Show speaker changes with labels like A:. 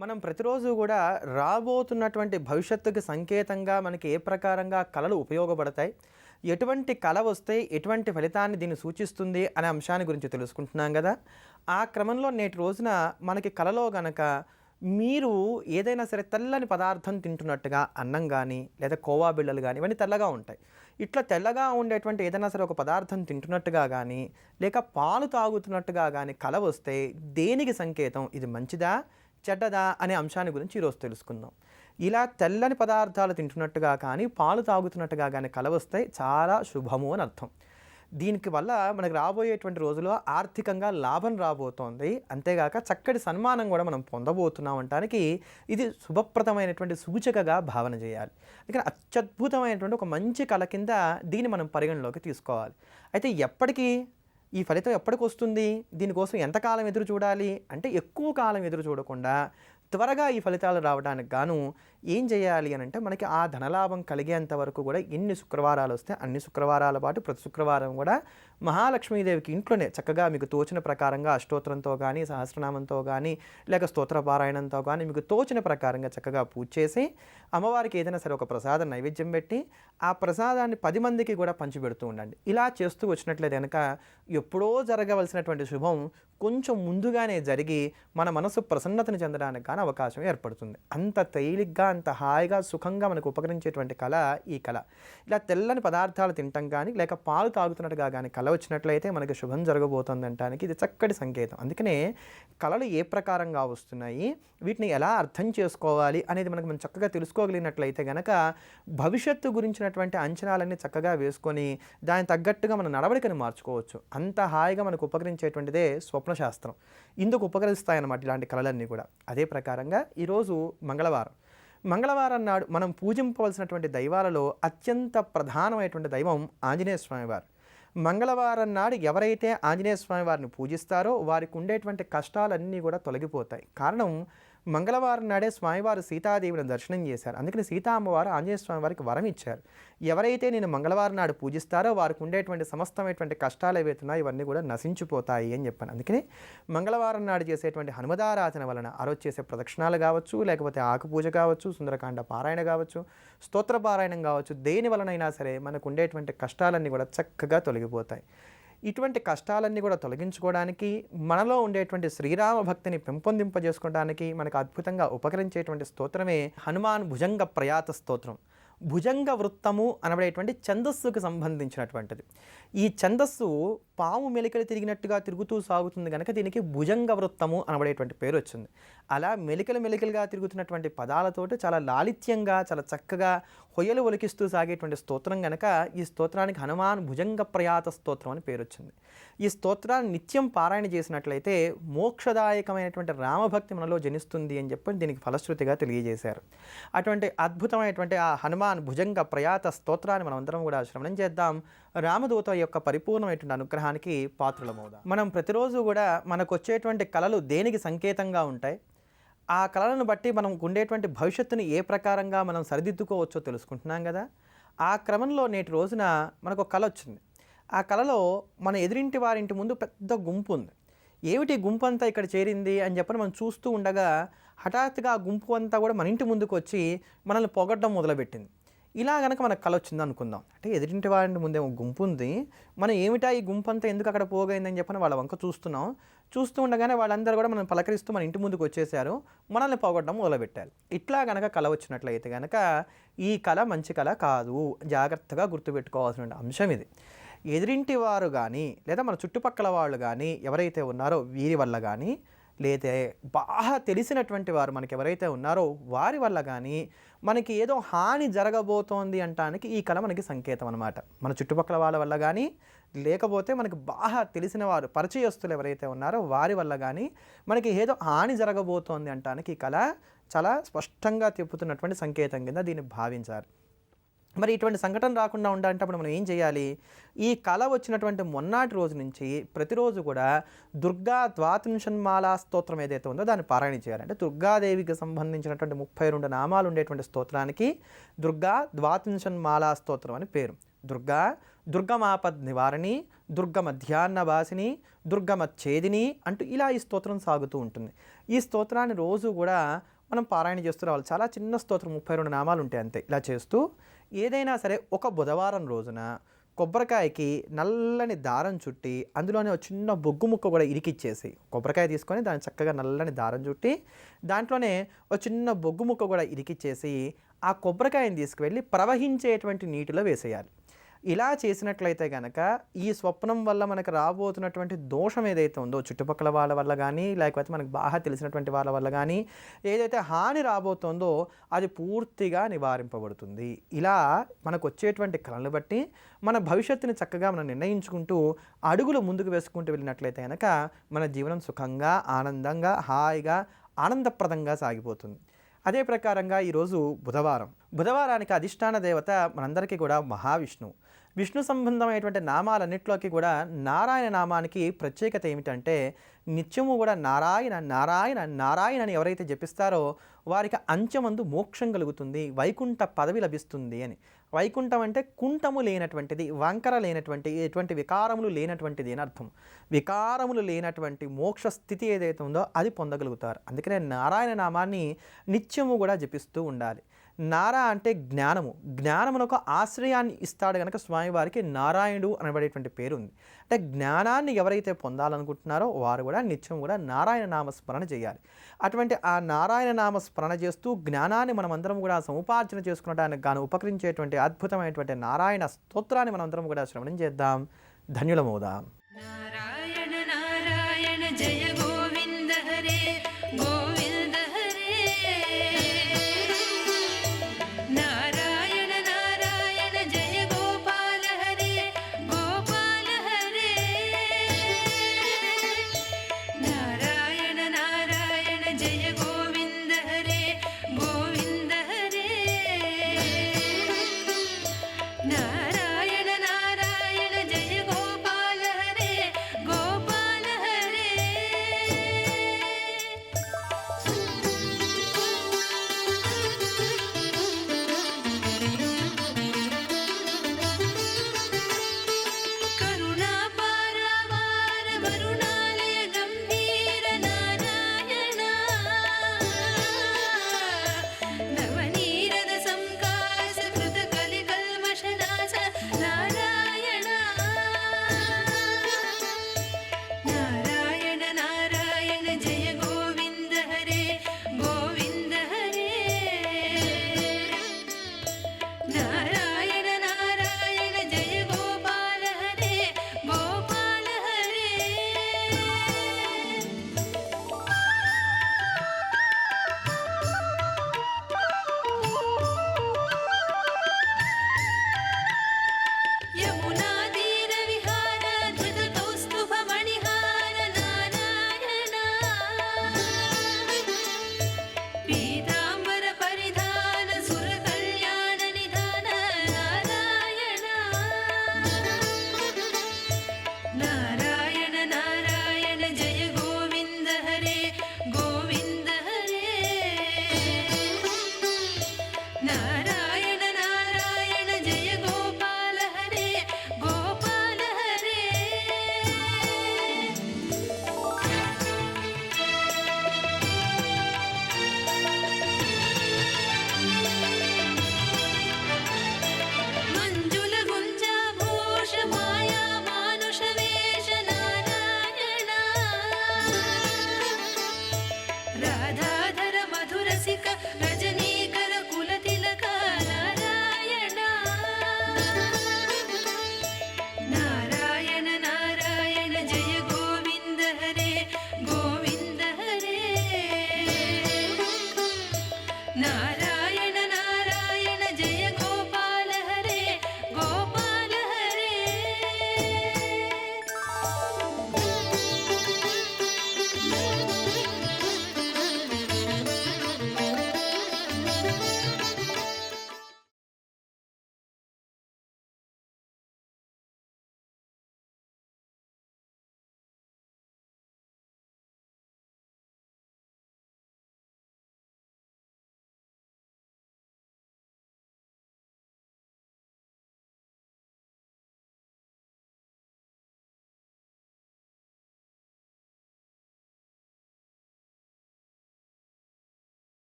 A: మనం ప్రతిరోజు కూడా రాబోతున్నటువంటి భవిష్యత్తుకి సంకేతంగా మనకి ఏ ప్రకారంగా కళలు ఉపయోగపడతాయి, ఎటువంటి కళ వస్తే ఎటువంటి ఫలితాన్ని దీన్ని సూచిస్తుంది అనే అంశాన్ని గురించి తెలుసుకుంటున్నాం కదా. ఆ క్రమంలో నేటి రోజున మనకి కళలో గనక మీరు ఏదైనా సరే తెల్లని పదార్థం తింటున్నట్టుగా అన్నం కానీ లేదా కోవా బిళ్ళలు కానీ ఇవన్నీ తెల్లగా ఉంటాయి. ఇట్లా తెల్లగా ఉండేటువంటి ఏదైనా సరే ఒక పదార్థం తింటున్నట్టుగా కానీ లేక పాలు తాగుతున్నట్టుగా కానీ కళ వస్తే దేనికి సంకేతం, ఇది మంచిదా చెడ్డదా అనే అంశాన్ని గురించి ఈరోజు తెలుసుకుందాం. ఇలా తెల్లని పదార్థాలు తింటున్నట్టుగా కానీ పాలు తాగుతున్నట్టుగా కానీ కల వస్తే చాలా శుభము అని అర్థం. దీనికి వల్ల మనకు రాబోయేటువంటి రోజుల్లో ఆర్థికంగా లాభం రాబోతోంది, అంతేగాక చక్కటి సన్మానం కూడా మనం పొందబోతున్నాం అనటానికి ఇది శుభప్రదమైనటువంటి సూచికగా భావన చేయాలి. అందుకని అత్యద్భుతమైనటువంటి ఒక మంచి కళ కింద దీన్ని మనం పరిగణలోకి తీసుకోవాలి. అయితే ఎప్పటికీ ఈ ఫలితం ఎప్పటికొస్తుంది, దీనికోసం ఎంతకాలం ఎదురు చూడాలి అంటే ఎక్కువ కాలం ఎదురు చూడకుండా త్వరగా ఈ ఫలితాలు రావడానికి గాను ఏం చేయాలి అని అంటే మనకి ఆ ధనలాభం కలిగేంత వరకు కూడా ఎన్ని శుక్రవారాలు వస్తే అన్ని శుక్రవారాల పాటు ప్రతి శుక్రవారం కూడా మహాలక్ష్మీదేవికి ఇంట్లోనే చక్కగా మీకు తోచిన ప్రకారంగా అష్టోత్తరంతో కానీ సహస్రనామంతో కానీ లేక స్తోత్ర పారాయణంతో కానీ మీకు తోచిన ప్రకారంగా చక్కగా పూజ చేసి అమ్మవారికి ఏదైనా సరే ఒక ప్రసాదం నైవేద్యం పెట్టి ఆ ప్రసాదాన్ని 10 మందికి కూడా పంచిపెడుతూ ఉండండి. ఇలా చేస్తూ వచ్చినట్లయితే కనుక ఎప్పుడో జరగవలసినటువంటి శుభం కొంచెం ముందుగానే జరిగి మన మనసు ప్రసన్నతను చెందడానికి కానీ అవకాశం ఏర్పడుతుంది. అంత తేలిగ్గా అంత హాయిగా సుఖంగా మనకు ఉపకరించేటువంటి కళ ఈ కళ. ఇలా తెల్లని పదార్థాలు తినటం కానీ లేక పాలు తాగుతున్నట్టుగా కానీ కళ వచ్చినట్లయితే మనకి శుభం జరగబోతుంది అనడానికి ఇది చక్కటి సంకేతం. అందుకనే కళలు ఏ ప్రకారంగా వస్తున్నాయి, వీటిని ఎలా అర్థం చేసుకోవాలి అనేది మనం చక్కగా తెలుసుకోగలిగినట్లయితే కనుక భవిష్యత్తు గురించినటువంటి అంచనాలన్నీ చక్కగా వేసుకొని దానికి తగ్గట్టుగా మన నడవడికను మార్చుకోవచ్చు. అంత హాయిగా మనకు ఉపకరించేటువంటిదే స్వప్నశాస్త్రం. ఇందుకు ఉపకరిస్తాయన్నమాట ఇలాంటి కళలన్నీ కూడా. అదే ప్రకారంగా ఈరోజు మంగళవారం నాడు మనం పూజింపవలసినటువంటి దైవాలలో అత్యంత ప్రధానమైనటువంటి దైవం ఆంజనేయ స్వామివారు. మంగళవారం నాడు ఎవరైతే ఆంజనేయ స్వామి వారిని పూజిస్తారో వారికి ఉండేటువంటి కష్టాలన్నీ కూడా తొలగిపోతాయి. కారణం మంగళవారం నాడే స్వామివారు సీతాదేవిని దర్శనం చేశారు. అందుకని సీతా అమ్మవారు ఆంజనేయ స్వామి వారికి వరం ఇచ్చారు, ఎవరైతే నేను మంగళవారం నాడు పూజిస్తారో వారికి ఉండేటువంటి సమస్తమైనటువంటి కష్టాలు ఏవైతున్నాయో ఇవన్నీ కూడా నశించిపోతాయి అని చెప్పాను. అందుకని మంగళవారం నాడు చేసేటువంటి హనుమదారాధన వలన ఆ రోజు చేసే ప్రదక్షిణాలు కావచ్చు, లేకపోతే ఆకు పూజ కావచ్చు, సుందరకాండ పారాయణ కావచ్చు, స్తోత్ర పారాయణం కావచ్చు, దేని వలనైనా సరే మనకు ఉండేటువంటి కష్టాలన్నీ కూడా చక్కగా తొలగిపోతాయి. ఇటువంటి కష్టాలన్నీ కూడా తొలగించుకోవడానికి, మనలో ఉండేటువంటి శ్రీరామ భక్తిని పెంపొందింపజేసుకోవడానికి మనకు అద్భుతంగా ఉపకరించేటువంటి స్తోత్రమే హనుమాన్ భుజంగ ప్రయాత స్తోత్రం. భుజంగ వృత్తము అనబడేటువంటి ఛందస్సుకు సంబంధించినటువంటిది. ఈ ఛందస్సు పాము మెలికలు తిరిగినట్టుగా తిరుగుతూ సాగుతుంది కనుక దీనికి భుజంగ వృత్తము అనబడేటువంటి పేరు వచ్చింది. అలా మెలికలుగా తిరుగుతున్నటువంటి పదాలతోటి చాలా లాలిత్యంగా చాలా చక్కగా హొయ్యలు ఒలికిస్తూ సాగేటువంటి స్తోత్రం కనుక ఈ స్తోత్రానికి హనుమాన్ భుజంగ ప్రయాత స్తోత్రం అని పేరు వచ్చింది. ఈ స్తోత్రాన్ని నిత్యం పారాయణ చేసినట్లయితే మోక్షదాయకమైనటువంటి రామభక్తి మనలో జనిస్తుంది అని చెప్పి దీనికి ఫలశ్రుతిగా తెలియజేశారు. అటువంటి అద్భుతమైనటువంటి ఆ హనుమాన్ భుజంగ ప్రయాత స్తోత్రాన్ని మనం అందరం కూడా శ్రవణం చేద్దాం. రామదూత యొక్క పరిపూర్ణమైనటువంటి అనుగ్రహానికి పాత్రులమవుదాం. మనం ప్రతిరోజు కూడా మనకు వచ్చేటువంటి కళలు దేనికి సంకేతంగా ఉంటాయి, ఆ కళలను బట్టి మనం ఉండేటువంటి భవిష్యత్తుని ఏ ప్రకారంగా మనం సరిదిద్దుకోవచ్చో తెలుసుకుంటున్నాం కదా. ఆ క్రమంలో నేటి రోజున మనకు ఒక కళ వచ్చింది. ఆ కళలో మన ఎదురింటి వారింటి ముందు పెద్ద గుంపు ఉంది. ఏమిటి గుంపు అంతా ఇక్కడ చేరింది అని చెప్పని మనం చూస్తూ ఉండగా హఠాత్తుగా ఆ గుంపు అంతా కూడా మన ఇంటి ముందుకు వచ్చి మనల్ని పొగడ్డం మొదలుపెట్టింది. ఇలా కనుక మనకు కళ వచ్చింది అనుకుందాం. అంటే ఎదురింటి వారి ముందేమో గుంపు ఉంది, మనం ఏమిటా ఈ గుంపు అంతా ఎందుకు అక్కడ పోగైందని చెప్పని వాళ్ళ వంక చూస్తున్నాం. చూస్తూ ఉండగానే వాళ్ళందరూ కూడా మనం పలకరిస్తూ మన ఇంటి ముందుకు వచ్చేసారు, మనల్ని పోగొట్టడం మొదలుపెట్టారు. ఇట్లా కనుక కళ వచ్చినట్లయితే కనుక ఈ కళ మంచి కళ కాదు, జాగ్రత్తగా గుర్తుపెట్టుకోవాల్సిన అంశం ఇది. ఎదురింటి వారు కానీ లేదా మన చుట్టుపక్కల వాళ్ళు కానీ ఎవరైతే ఉన్నారో వీరి వల్ల కానీ, లేదా బాగా తెలిసినటువంటి వారు మనకి ఎవరైతే ఉన్నారో వారి వల్ల కానీ మనకి ఏదో హాని జరగబోతోంది అంటానికి ఈ కళ మనకి సంకేతం అనమాట. మన చుట్టుపక్కల వాళ్ళ వల్ల కానీ లేకపోతే మనకి బాగా తెలిసిన వారు పరిచయస్తులు ఎవరైతే ఉన్నారో వారి వల్ల కానీ మనకి ఏదో హాని జరగబోతోంది అంటానికి ఈ కళ చాలా స్పష్టంగా తిప్పుతున్నటువంటి సంకేతం కింద దీన్ని భావించాలి. మరి ఇటువంటి సంఘటన రాకుండా ఉండాలంటే అప్పుడు మనం ఏం చేయాలి? ఈ కళ వచ్చినటువంటి మొన్నటి రోజు నుంచి ప్రతిరోజు కూడా దుర్గా ద్వాత్రింశన్మాలా స్తోత్రం ఏదైతే ఉందో దాన్ని పారాయణ చేయాలి. అంటే దుర్గాదేవికి సంబంధించినటువంటి 32 నామాలు ఉండేటువంటి స్తోత్రానికి దుర్గా ద్వాత్రింశన్మాలా స్తోత్రం అని పేరు. దుర్గా దుర్గమాపద్ నివారణి, దుర్గ మధ్యాహ్నవాసిని, దుర్గమచ్ఛేదిని అంటూ ఇలా ఈ స్తోత్రం సాగుతూ ఉంటుంది. ఈ స్తోత్రాన్ని రోజు కూడా మనం పారాయణ చేస్తూ రావాలి. చాలా చిన్న స్తోత్రం, 32 నామాలు ఉంటాయి అంతే. ఇలా చేస్తూ ఏదైనా సరే ఒక బుధవారం రోజున కొబ్బరికాయకి నల్లని దారం చుట్టి అందులోనే ఒక చిన్న బొగ్గు ముక్క కూడా ఇరికిచ్చేసి, కొబ్బరికాయ తీసుకొని దాన్ని చక్కగా నల్లని దారం చుట్టి దాంట్లోనే ఒక చిన్న బొగ్గు ముక్క కూడా ఇరికిచ్చేసి ఆ కొబ్బరికాయని తీసుకువెళ్ళి ప్రవహించేటువంటి నీటిలో వేసేయాలి. ఇలా చేసినట్లయితే కనుక ఈ స్వప్నం వల్ల మనకు రాబోతున్నటువంటి దోషం ఏదైతే ఉందో, చుట్టుపక్కల వాళ్ళ వల్ల కానీ లేకపోతే మనకు బాగా తెలిసినటువంటి వాళ్ళ వల్ల కానీ ఏదైతే హాని రాబోతుందో అది పూర్తిగా నివారింపబడుతుంది. ఇలా మనకు వచ్చేటువంటి కళలను బట్టి మన భవిష్యత్తుని చక్కగా మనం నిర్ణయించుకుంటూ అడుగులు ముందుకు వేసుకుంటూ వెళ్ళినట్లయితే కనుక మన జీవనం సుఖంగా, ఆనందంగా, హాయిగా, ఆనందప్రదంగా సాగిపోతుంది. అదే ప్రకారంగా ఈరోజు బుధవారానికి అధిష్టాన దేవత మనందరికీ కూడా మహావిష్ణువు. విష్ణు సంబంధమైనటువంటి నామాలన్నింటిలోకి కూడా నారాయణ నామానికి ప్రత్యేకత ఏమిటంటే నిత్యము కూడా నారాయణ నారాయణ నారాయణ అని ఎవరైతే జపిస్తారో వారికి అంచెమందు మోక్షం కలుగుతుంది, వైకుంఠ పదవి లభిస్తుంది అని. వైకుంఠం అంటే కుంఠము లేనటువంటిది, వంకర లేనటువంటి, ఎటువంటి వికారములు లేనటువంటిది అని అర్థం. వికారములు లేనటువంటి మోక్ష స్థితి ఏదైతే ఉందో అది పొందగలుగుతారు. అందుకనే నారాయణ నామాన్ని నిత్యము కూడా జపిస్తూ ఉండాలి. నారా అంటే జ్ఞానము, జ్ఞానమునకు ఆశ్రయాన్ని ఇస్తాడు కనుక స్వామివారికి నారాయణుడు అనబడేటువంటి పేరు ఉంది. అంటే జ్ఞానాన్ని ఎవరైతే పొందాలనుకుంటున్నారో వారు కూడా నిత్యం కూడా నారాయణ నామస్మరణ చేయాలి. అటువంటి ఆ నారాయణ నామస్మరణ చేస్తూ జ్ఞానాన్ని మనమందరం కూడా సముపార్జన చేసుకునడానికి గాను ఉపకరించేటువంటి అద్భుతమైనటువంటి నారాయణ స్తోత్రాన్ని మనమందరం కూడా శ్రవణం చేద్దాం. ధన్యులమవుదాం.